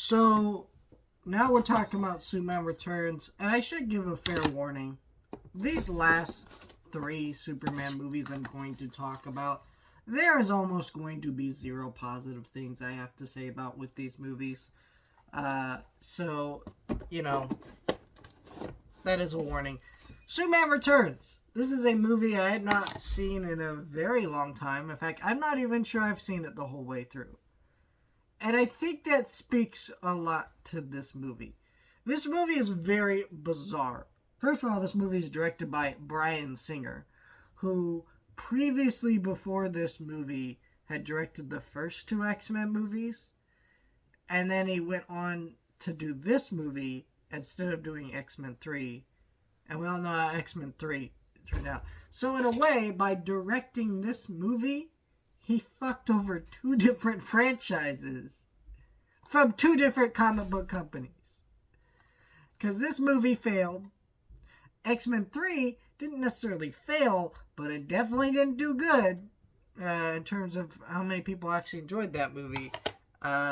So now we're talking about Superman Returns, and I should give a fair warning. These last three Superman movies I'm going to talk about, there is almost going to be zero positive things I have to say about with these movies. So, you know, that is a warning. Superman Returns. This is a movie I had not seen in a very long time. In fact, I'm not even sure I've seen it the whole way through. And I think that speaks a lot to this movie. This movie is very bizarre. First of all, this movie is directed by Bryan Singer, who previously, before this movie, had directed the first two X-Men movies. And then he went on to do this movie instead of doing X-Men 3. And we all know how X-Men 3 turned out. So in a way, by directing this movie, he fucked over two different franchises from two different comic book companies. Because this movie failed. X-Men 3 didn't necessarily fail, but it definitely didn't do good in terms of how many people actually enjoyed that movie.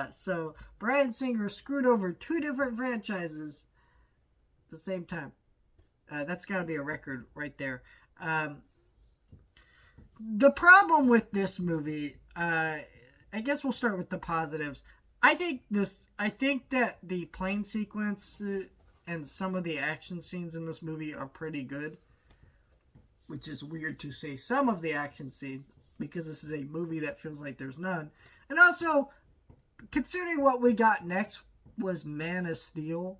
So Bryan Singer screwed over two different franchises at the same time. That's got to be a record right there. The problem with this movie, I guess we'll start with the positives. I think that the plane sequence and some of the action scenes in this movie are pretty good. Which is weird to say some of the action scenes, because this is a movie that feels like there's none. And also, considering what we got next was Man of Steel,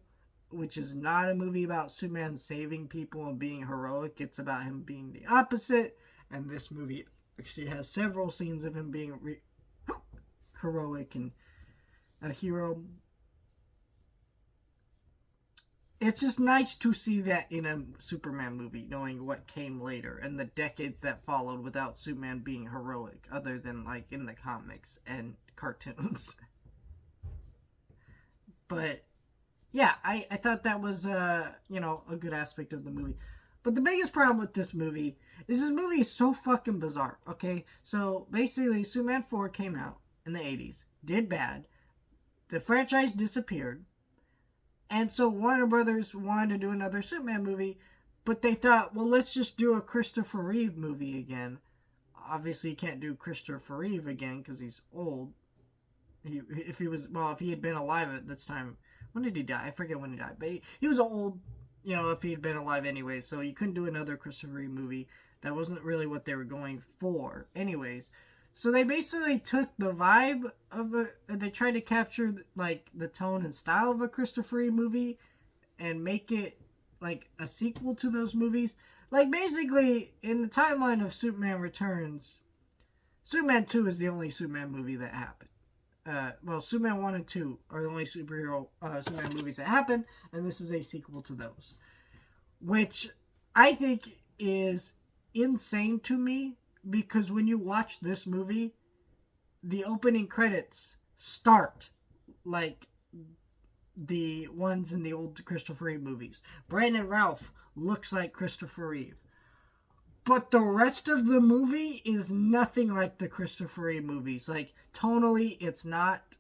which is not a movie about Superman saving people and being heroic. It's about him being the opposite. And this movie actually has several scenes of him being heroic and a hero. It's just nice to see that in a Superman movie, knowing what came later and the decades that followed without Superman being heroic, other than like in the comics and cartoons. But yeah, I thought that was a good aspect of the movie. But the biggest problem with this movie is so fucking bizarre, okay? So basically, Superman 4 came out in the 80s, did bad, the franchise disappeared, and so Warner Brothers wanted to do another Superman movie, but they thought, well, let's just do a Christopher Reeve movie again. Obviously, you can't do Christopher Reeve again because he's old. If he had been alive at this time. When did he die? I forget when he died. But he was old, if he had been alive anyway. So you couldn't do another Christopher Reeve movie. That wasn't really what they were going for. Anyways. So they basically took the vibe of they tried to capture like the tone and style of a Christopher Reeve movie and make it like a sequel to those movies. Like basically in the timeline of Superman Returns, Superman 2 is the only Superman movie that happened. Superman 1 and 2 are the only Superman movies that happen, and this is a sequel to those. Which I think is insane to me, because when you watch this movie, the opening credits start like the ones in the old Christopher Reeve movies. Brandon Routh looks like Christopher Reeve. But the rest of the movie is nothing like the Christopher Reeve movies. Like, tonally, it's not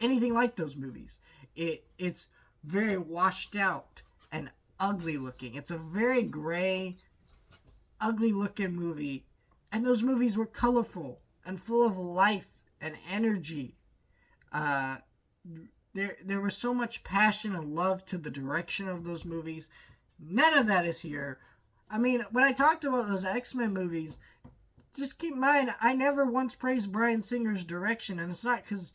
anything like those movies. It's very washed out and ugly looking. It's a very gray, ugly looking movie. And those movies were colorful and full of life and energy. There was so much passion and love to the direction of those movies. None of that is here. I mean, when I talked about those X-Men movies, just keep in mind, I never once praised Bryan Singer's direction, and it's not because,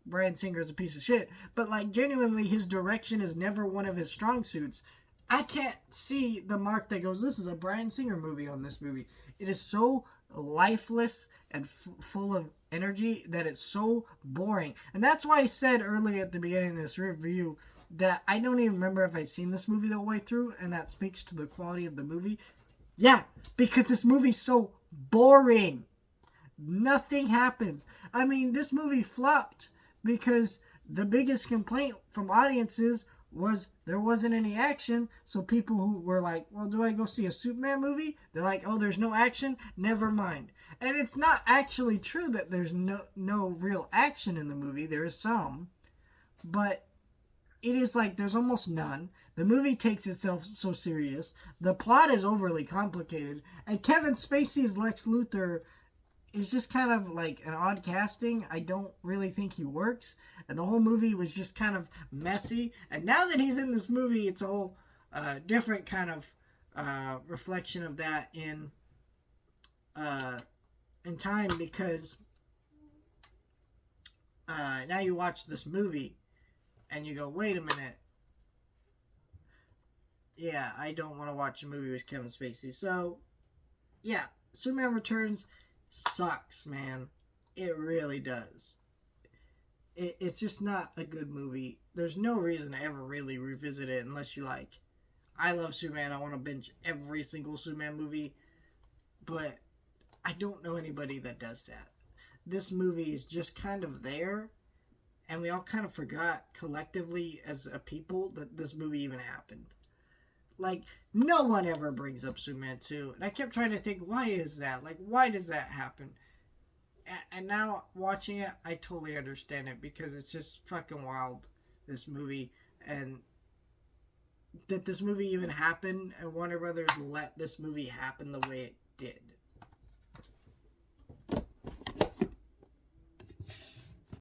Bryan Singer is a piece of shit, but, like, genuinely, his direction is never one of his strong suits. I can't see the mark that goes, this is a Bryan Singer movie on this movie. It is so lifeless and full of energy that it's so boring. And that's why I said early at the beginning of this review that I don't even remember if I'd seen this movie the whole way through, and that speaks to the quality of the movie. Yeah, because this movie's so boring. Nothing happens. I mean, this movie flopped because the biggest complaint from audiences was there wasn't any action, so people who were like, well, do I go see a Superman movie? They're like, oh, there's no action? Never mind. And it's not actually true that there's no real action in the movie. There is some. but it is like there's almost none. The movie takes itself so serious. The plot is overly complicated, and Kevin Spacey's Lex Luthor is just kind of like an odd casting. I don't really think he works, and the whole movie was just kind of messy. And now that he's in this movie, it's a whole different kind of reflection of that in time, because now you watch this movie and you go, wait a minute. Yeah, I don't want to watch a movie with Kevin Spacey. So, yeah, Superman Returns sucks, man. It really does. It's just not a good movie. There's no reason to ever really revisit it unless you like, I love Superman. I want to binge every single Superman movie. But I don't know anybody that does that. This movie is just kind of there. And we all kind of forgot collectively as a people that this movie even happened. Like, no one ever brings up Superman 2. And I kept trying to think, why is that? Like, why does that happen? And now, watching it, I totally understand it. Because it's just fucking wild, this movie. And that this movie even happened. And Warner Brothers let this movie happen the way it did.